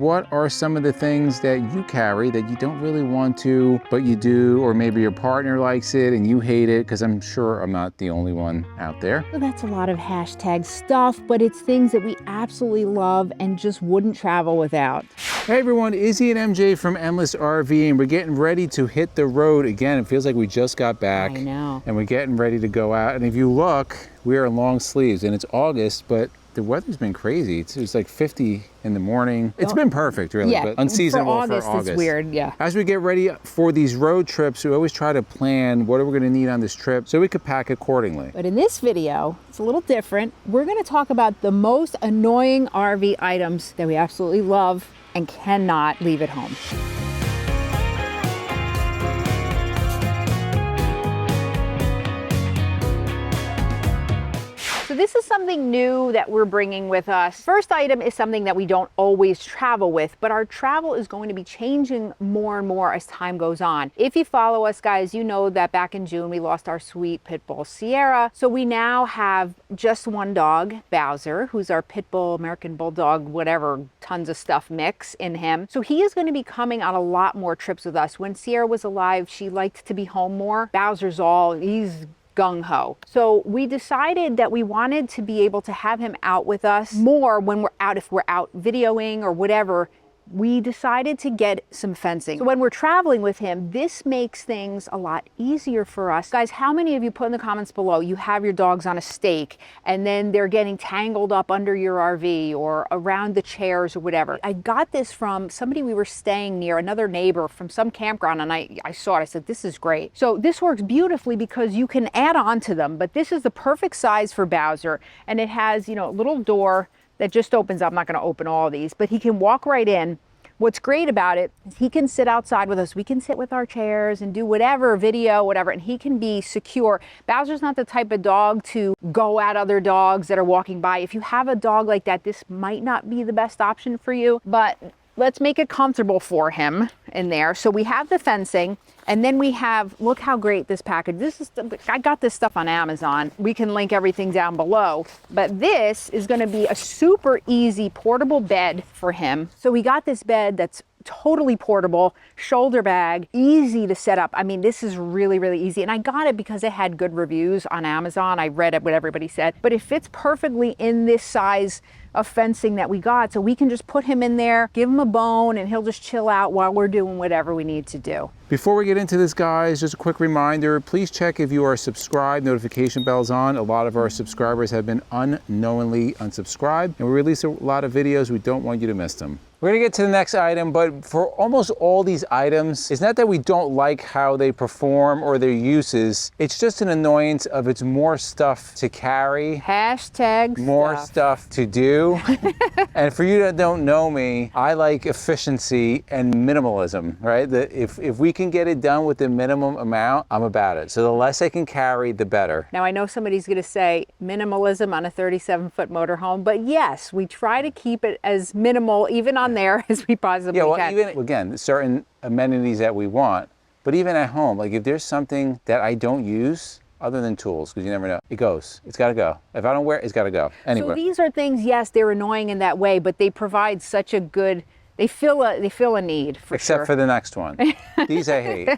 What are some of the things that you carry that you don't really want to, but you do, or maybe your partner likes it and you hate it? Because I'm sure I'm not the only one out there. Well, that's a lot of hashtag stuff, but it's things that we absolutely love and just wouldn't travel without. Hey everyone, Izzy and MJ from Endless RV, and we're getting ready to hit the road again. It feels like we just got back. I know. And we're getting ready to go out. And if you look, we are in long sleeves, and it's August, but the weather's been crazy. It's like 50 in the morning. It's been perfect, really, yeah, but unseasonable for August. It's weird, yeah. As we get ready for these road trips, we always try to plan what are we gonna need on this trip so we could pack accordingly. But in this video, it's a little different. We're gonna talk about the most annoying RV items that we absolutely love and cannot leave at home. So this is something new that we're bringing with us. First item is something that we don't always travel with, but our travel is going to be changing more and more as time goes on. If you follow us, guys, you know that back in June, we lost our sweet pit bull, Sierra. So we now have just one dog, Bowser, who's our pit bull, American bulldog, whatever, tons of stuff mix in him. So he is going to be coming on a lot more trips with us. When Sierra was alive, she liked to be home more. Bowser's he's gung-ho. So we decided that we wanted to be able to have him out with us more when we're out, if we're out videoing or whatever. We decided to get some fencing. So when we're traveling with him, this makes things a lot easier for us. Guys, how many of you put in the comments below, you have your dogs on a stake and then they're getting tangled up under your RV or around the chairs or whatever? I got this from somebody we were staying near, another neighbor from some campground, and I saw it. I said, this is great. So this works beautifully because you can add on to them, but this is the perfect size for Bowser. And it has, you know, a little door that just opens up. I'm not going to open all of these, but he can walk right in. What's great about it is he can sit outside with us. We can sit with our chairs and do whatever, video, whatever, and he can be secure. Bowser's not the type of dog to go at other dogs that are walking by. If you have a dog like that, this might not be the best option for you, but let's make it comfortable for him in there. So we have the fencing, and then we have, look how great this package, I got this stuff on Amazon. We can link everything down below, but this is gonna be a super easy portable bed for him. So we got this bed that's totally portable, shoulder bag, easy to set up. I mean, this is really, really easy. And I got it because it had good reviews on Amazon. I read what everybody said, but it fits perfectly in this size of fencing that we got. So we can just put him in there, give him a bone, and he'll just chill out while we're doing whatever we need to do. Before we get into this, guys, just a quick reminder, please check if you are subscribed, notification bells on. A lot of our subscribers have been unknowingly unsubscribed, and we release a lot of videos. We don't want you to miss them. We're gonna get to the next item, but for almost all these items, it's not that we don't like how they perform or their uses, it's just an annoyance of it's more stuff to carry. Hashtag more stuff to do. And for you that don't know me, I like efficiency and minimalism, right? If we can get it done with the minimum amount, I'm about it. So the less I can carry, the better. Now I know somebody's gonna say minimalism on a 37-foot motorhome, but yes, we try to keep it as minimal, even on there, as we possibly can. Even, again, certain amenities that we want, but even at home, like if there's something that I don't use, other than tools, because you never know, it goes. It's gotta go. If I don't wear it, it's gotta go. Anyway. So these are things, yes, they're annoying in that way, but they provide such a good, they fill a need, for Except for the next one. These I hate.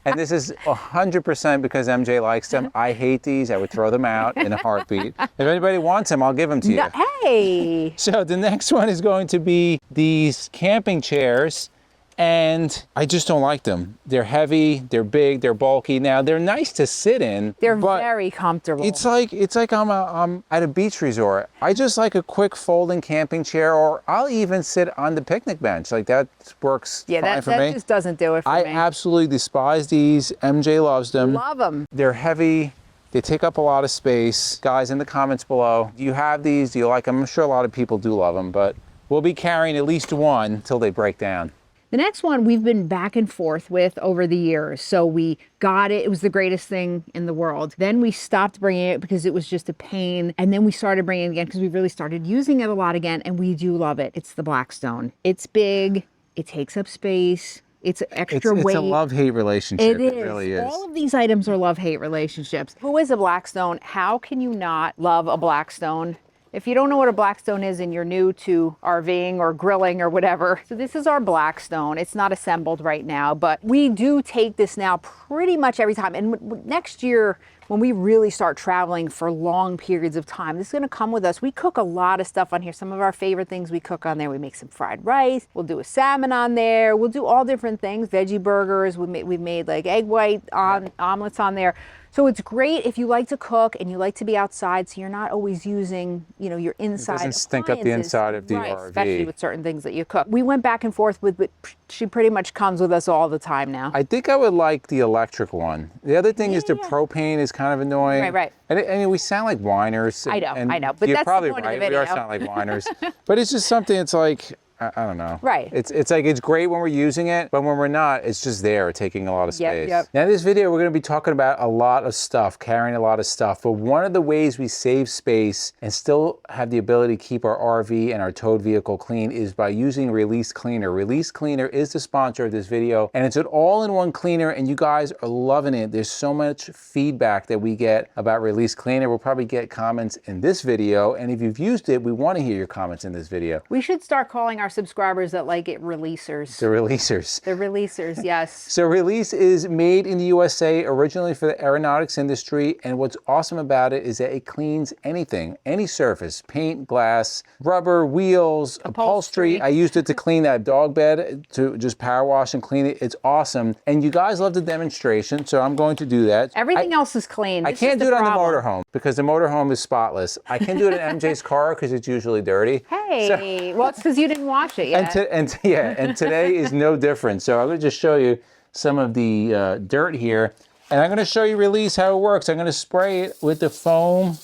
And this is 100% because MJ likes them. I hate these. I would throw them out in a heartbeat. If anybody wants them, I'll give them to you. No, hey! So the next one is going to be these camping chairs. And I just don't like them. They're heavy, they're big, they're bulky. Now they're nice to sit in. They're very comfortable. It's like I'm at a beach resort. I just like a quick folding camping chair, or I'll even sit on the picnic bench. Like that works fine for me. Yeah, that just doesn't do it for me. I absolutely despise these. MJ loves them. Love them. They're heavy. They take up a lot of space. Guys, in the comments below, do you have these? Do you like them? I'm sure a lot of people do love them, but we'll be carrying at least one until they break down. The next one we've been back and forth with over the years. So we got it. It was the greatest thing in the world. Then we stopped bringing it because it was just a pain. And then we started bringing it again because we really started using it a lot again. And we do love it. It's the Blackstone. It's big. It takes up space. It's extra weight. It's a love-hate relationship. It really is. All of these items are love-hate relationships. Who is a Blackstone? How can you not love a Blackstone? If you don't know what a Blackstone is and you're new to RVing or grilling or whatever, so this is our Blackstone. It's not assembled right now, but we do take this now pretty much every time. And next year, when we really start traveling for long periods of time, this is gonna come with us. We cook a lot of stuff on here. Some of our favorite things we cook on there. We make some fried rice. We'll do a salmon on there. We'll do all different things, veggie burgers. We've made like egg white omelets on there. So it's great if you like to cook and you like to be outside, so you're not always using, you know, your inside. It doesn't stink up the inside of the RV. Especially with certain things that you cook. We went back and forth with, but she pretty much comes with us all the time now. I think I would like the electric one. The other thing is the propane is kind of annoying. Right. And I mean, we sound like whiners. I know, But that's probably the point right. of the video. We are sounding like whiners. But it's just something, it's like, I don't know. Right. It's like, it's great when we're using it, but when we're not, it's just there taking a lot of space. Yep. Now in this video, we're gonna be talking about a lot of stuff, carrying a lot of stuff, but one of the ways we save space and still have the ability to keep our RV and our towed vehicle clean is by using Release Cleaner. Release Cleaner is the sponsor of this video, and it's an all-in-one cleaner, and you guys are loving it. There's so much feedback that we get about Release Cleaner. We'll probably get comments in this video, and if you've used it, we wanna hear your comments in this video. We should start calling our subscribers that like it releasers. The releasers. The releasers, yes. So Release is made in the USA, originally for the aeronautics industry, and what's awesome about it is that it cleans anything, any surface, paint, glass, rubber, wheels, upholstery. I used it to clean that dog bed, to just power wash and clean it. It's awesome. And you guys love the demonstration, so I'm going to do that. Everything else is clean. I can't do it on the motorhome because the motorhome is spotless. I can do it in MJ's car because it's usually dirty. Hey, well, it's because you didn't wash it yet. And today is no different. So I'm going to just show you some of the dirt here. And I'm going to show you Release how it works. I'm going to spray it with the foam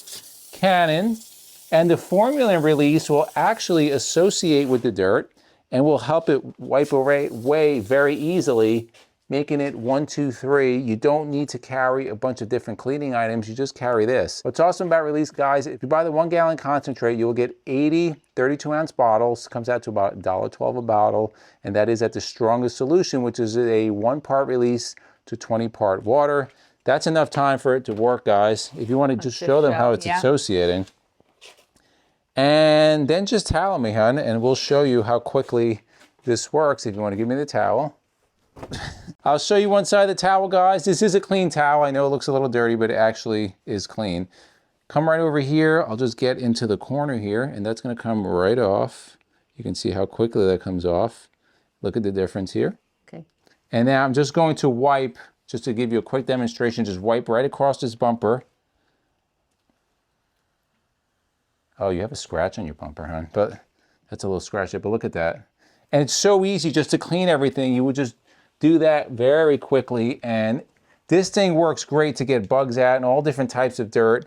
cannon. And the formula in Release will actually associate with the dirt and will help it wipe away very easily, making it 1, 2, 3. You don't need to carry a bunch of different cleaning items. You just carry this. What's awesome about Release, guys, if you buy the 1 gallon concentrate, you will get 80 32-ounce bottles. Comes out to about $1.12 a bottle. And that is at the strongest solution, which is a 1-part Release to 20-part water. That's enough time for it to work, guys. If you want to just show them how it's associating. And then just towel me, hun, and we'll show you how quickly this works. If you want to give me the towel. I'll show you one side of the towel, guys. This is a clean towel. I know it looks a little dirty, but it actually is clean. Come right over here. I'll just get into the corner here, and that's going to come right off. You can see how quickly that comes off. Look at the difference here. Okay. And now I'm just going to wipe, just to give you a quick demonstration, just wipe right across this bumper. Oh, you have a scratch on your bumper, hon, but that's a little scratch there, but look at that. And it's so easy just to clean everything. You would just do that very quickly, and this thing works great to get bugs out and all different types of dirt.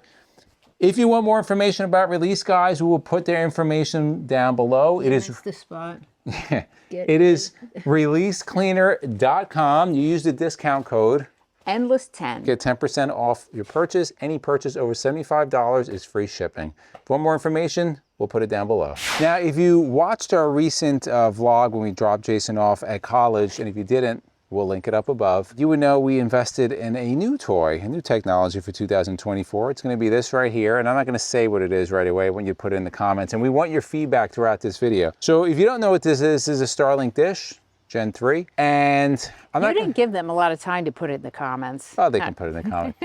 If you want more information about Release, guys, we will put their information down below. Yeah, it's the spot. It is releasecleaner.com. You use the discount code Endless10. Get 10% off your purchase. Any purchase over $75 is free shipping. For more information, we'll put it down below. Now, if you watched our recent vlog when we dropped Jason off at college, and if you didn't, we'll link it up above, you would know we invested in a new toy, a new technology for 2024. It's going to be this right here, and I'm not going to say what it is right away. I want you to put it in the comments, and we want your feedback throughout this video. So if you don't know what this is a Starlink dish. Gen 3, and I'm not. You didn't give them a lot of time to put it in the comments. Oh, they can put it in the comments.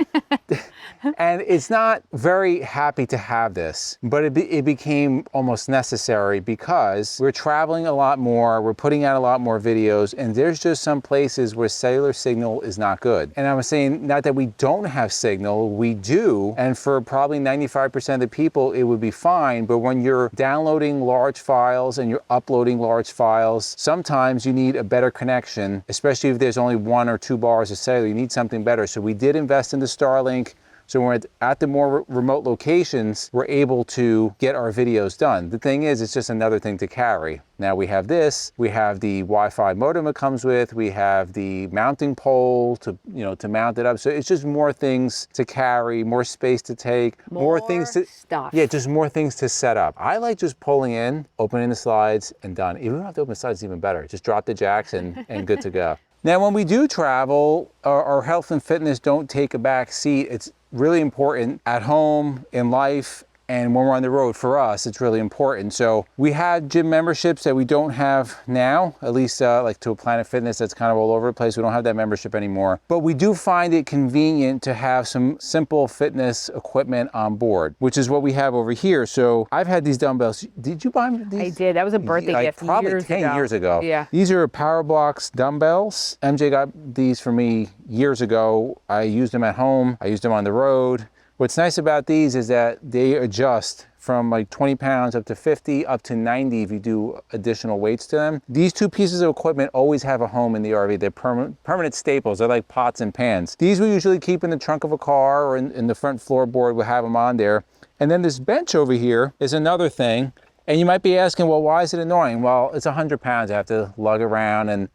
And it's not very happy to have this, but it became almost necessary because we're traveling a lot more, we're putting out a lot more videos, and there's just some places where cellular signal is not good. And I'm saying not that we don't have signal, we do, and for probably 95% of the people, it would be fine, but when you're downloading large files and you're uploading large files, sometimes you need a better connection, especially if there's only 1 or 2 bars of cellular. You need something better. So we did invest in the Starlink. So when we're at the more remote locations, we're able to get our videos done. The thing is, it's just another thing to carry. Now we have this, we have the Wi-Fi modem it comes with, we have the mounting pole to, to mount it up. So it's just more things to carry, more space to take, more things to stuff. Yeah, just more things to set up. I like just pulling in, opening the slides, and done. If you don't have to open the slides, it's even better. Just drop the jacks and good to go. Now, when we do travel, our health and fitness don't take a back seat. It's really important at home, in life, And when we're on the road, for us, it's really important. So we had gym memberships that we don't have now, at least like to a Planet Fitness that's kind of all over the place. We don't have that membership anymore. But we do find it convenient to have some simple fitness equipment on board, which is what we have over here. So I've had these dumbbells. Did you buy these? I did. That was a birthday gift probably 10 years ago. Yeah. These are Power Blocks dumbbells. MJ got these for me years ago. I used them at home. I used them on the road. What's nice about these is that they adjust from like 20 pounds up to 50, up to 90 if you do additional weights to them. These two pieces of equipment always have a home in the RV. They're permanent staples. They're like pots and pans. These we usually keep in the trunk of a car or in the front floorboard. We'll have them on there. And then this bench over here is another thing. And you might be asking, well, why is it annoying? Well, it's 100 pounds. I have to lug around, and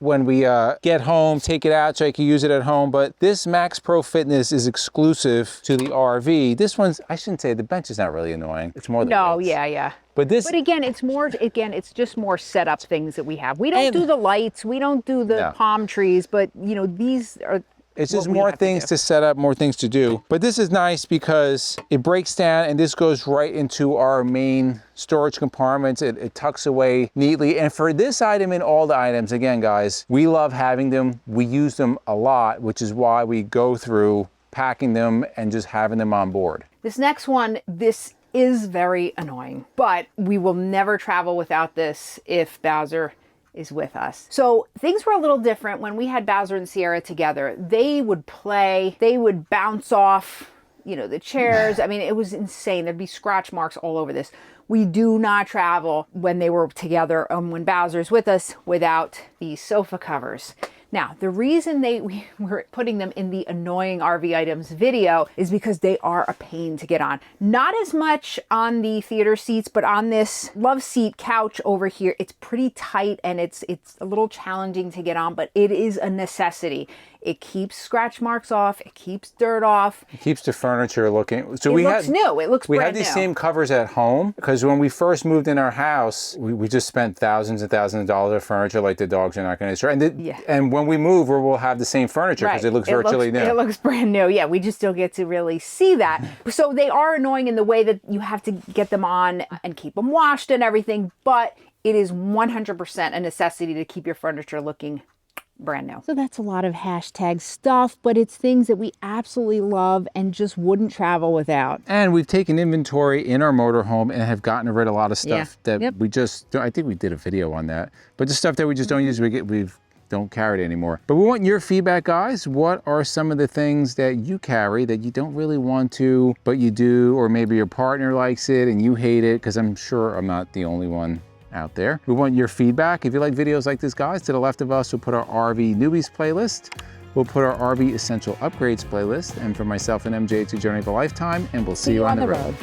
when we get home, take it out so I can use it at home. But this Max Pro Fitness is exclusive to the RV. This one's, I shouldn't say, the bench is not really annoying. It's more the weights. Yeah. But this, but again, it's just more setup things that we have. We don't do the lights, we don't do the palm trees, but you know, these are, it's just more things to set up, more things to do. But this is nice because it breaks down and this goes right into our main storage compartments. It tucks away neatly. And for this item and all the items, again, guys, we love having them. We use them a lot, which is why we go through packing them and just having them on board. This next one, this is very annoying, but we will never travel without this if Bowser is with us. So things were a little different when we had Bowser and Sierra together. They would play, they would bounce off, you know, the chairs. I mean, it was insane. There'd be scratch marks all over this. We do not travel when they were together, when Bowser's with us, without these sofa covers. Now, the reason we were putting them in the annoying RV items video is because they are a pain to get on. Not as much on the theater seats, but on this love seat couch over here, it's pretty tight and it's a little challenging to get on, but it is a necessity. It keeps scratch marks off. It keeps dirt off. It keeps the furniture looking. So it looks new. It looks brand new. We had these same covers at home because when we first moved in our house, we just spent thousands and thousands of dollars of furniture like the dogs are not going to destroy. And when we move, we'll have the same furniture because it looks virtually new. It looks brand new. Yeah, we just don't get to really see that. So they are annoying in the way that you have to get them on and keep them washed and everything, but it is 100% a necessity to keep your furniture looking brand new. So that's a lot of hashtag stuff, but it's things that we absolutely love and just wouldn't travel without. And we've taken inventory in our motorhome and have gotten rid of a lot of stuff that we just, I think we did a video on that, but the stuff that we just don't use, we don't carry it anymore. But we want your feedback, guys. What are some of the things that you carry that you don't really want to, but you do, or maybe your partner likes it and you hate it? Because I'm sure I'm not the only one out there. We want your feedback. If you like videos like this, guys, to the left of us, we'll put our RV Newbies playlist. We'll put our RV Essential Upgrades playlist. And for myself and MJ, it's a journey of a lifetime, and we'll see you on the road.